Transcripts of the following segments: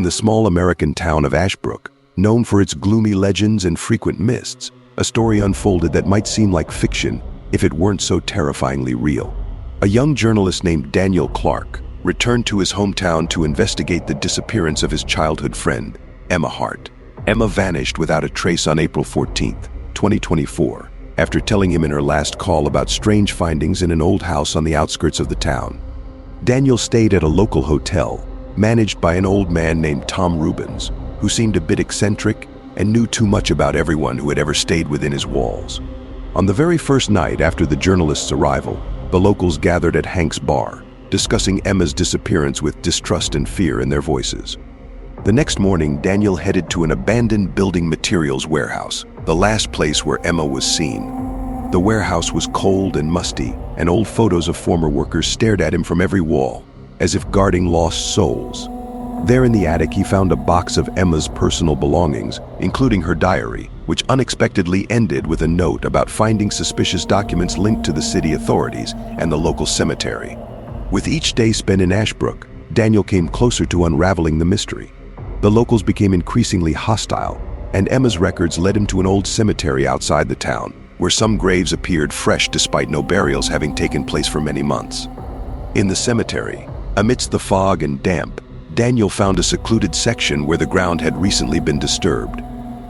the small American town of Ashbrook, known for its gloomy legends and frequent mists, a story unfolded that might seem like fiction if it weren't so terrifyingly real. A young journalist named Daniel Clark returned to his hometown to investigate the disappearance of his childhood friend, Emma Hart. Emma vanished without a trace on April 14, 2024, after telling him in her last call about strange findings in an old house on the outskirts of the town. Daniel stayed at a local hotel, managed by an old man named Tom Rubens, who seemed a bit eccentric and knew too much about everyone who had ever stayed within his walls. On the very first night after the journalist's arrival, the locals gathered at Hank's bar, discussing Emma's disappearance with distrust and fear in their voices. The next morning, Daniel headed to an abandoned building materials warehouse, the last place where Emma was seen. The warehouse was cold and musty, and old photos of former workers stared at him from every wall, as if guarding lost souls. There in the attic, he found a box of Emma's personal belongings, including her diary, which unexpectedly ended with a note about finding suspicious documents linked to the city authorities and the local cemetery. With each day spent in Ashbrook, Daniel came closer to unraveling the mystery. The locals became increasingly hostile, and Emma's records led him to an old cemetery outside the town, where some graves appeared fresh despite no burials having taken place for many months. In the cemetery, amidst the fog and damp, Daniel found a secluded section where the ground had recently been disturbed.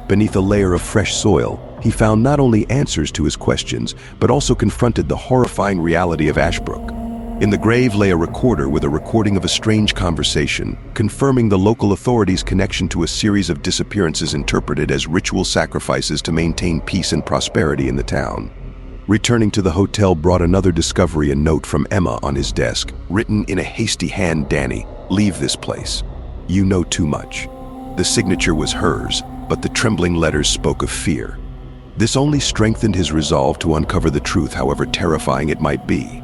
Beneath a layer of fresh soil, he found not only answers to his questions, but also confronted the horrifying reality of Ashbrook. In the grave lay a recorder with a recording of a strange conversation, confirming the local authorities' connection to a series of disappearances interpreted as ritual sacrifices to maintain peace and prosperity in the town. Returning to the hotel brought another discovery, a note from Emma on his desk, written in a hasty hand: "Danny, leave this place. You know too much." The signature was hers, but the trembling letters spoke of fear. This only strengthened his resolve to uncover the truth, however terrifying it might be.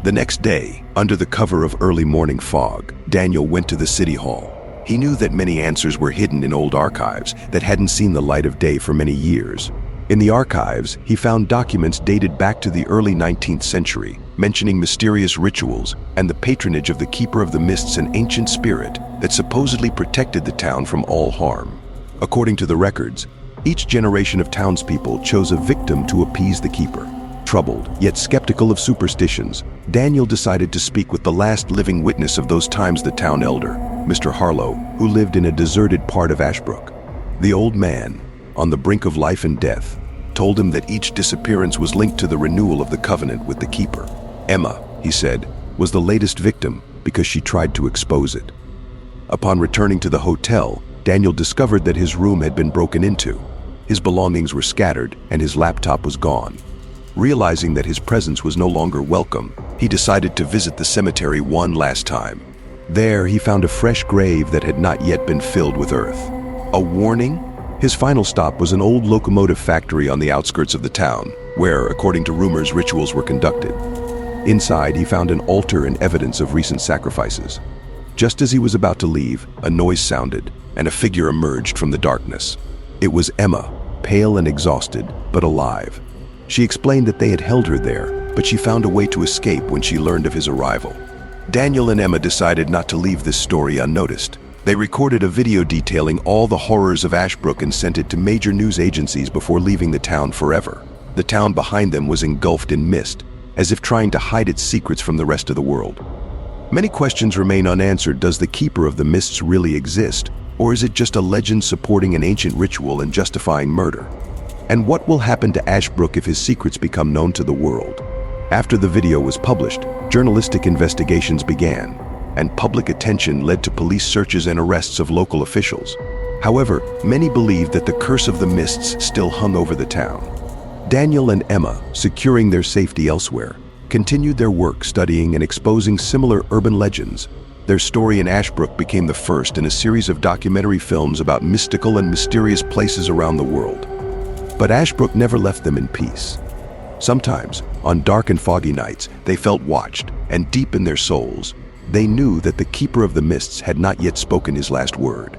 The next day, under the cover of early morning fog, Daniel went to the city hall. He knew that many answers were hidden in old archives that hadn't seen the light of day for many years. In the archives, he found documents dated back to the early 19th century, mentioning mysterious rituals and the patronage of the Keeper of the Mists, an ancient spirit that supposedly protected the town from all harm. According to the records, each generation of townspeople chose a victim to appease the Keeper. Troubled, yet skeptical of superstitions, Daniel decided to speak with the last living witness of those times, the town elder, Mr. Harlow, who lived in a deserted part of Ashbrook. The old man, on the brink of life and death, told him that each disappearance was linked to the renewal of the covenant with the Keeper. Emma, he said, was the latest victim because she tried to expose it. Upon returning to the hotel, Daniel discovered that his room had been broken into. His belongings were scattered and his laptop was gone. Realizing that his presence was no longer welcome, he decided to visit the cemetery one last time. There, he found a fresh grave that had not yet been filled with earth. A warning? His final stop was an old locomotive factory on the outskirts of the town, where, according to rumors, rituals were conducted. Inside, he found an altar and evidence of recent sacrifices. Just as he was about to leave, a noise sounded, and a figure emerged from the darkness. It was Emma, pale and exhausted, but alive. She explained that they had held her there, but she found a way to escape when she learned of his arrival. Daniel and Emma decided not to leave this story unnoticed. They recorded a video detailing all the horrors of Ashbrook and sent it to major news agencies before leaving the town forever. The town behind them was engulfed in mist, as if trying to hide its secrets from the rest of the world. Many questions remain unanswered. Does the Keeper of the Mists really exist, or is it just a legend supporting an ancient ritual and justifying murder? And what will happen to Ashbrook if his secrets become known to the world? After the video was published, journalistic investigations began, and public attention led to police searches and arrests of local officials. However, many believed that the curse of the mists still hung over the town. Daniel and Emma, securing their safety elsewhere, continued their work studying and exposing similar urban legends. Their story in Ashbrook became the first in a series of documentary films about mystical and mysterious places around the world. But Ashbrook never left them in peace. Sometimes, on dark and foggy nights, they felt watched, and deep in their souls, they knew that the Keeper of the Mists had not yet spoken his last word.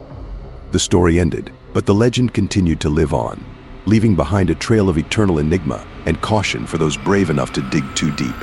The story ended, but the legend continued to live on, leaving behind a trail of eternal enigma and caution for those brave enough to dig too deep.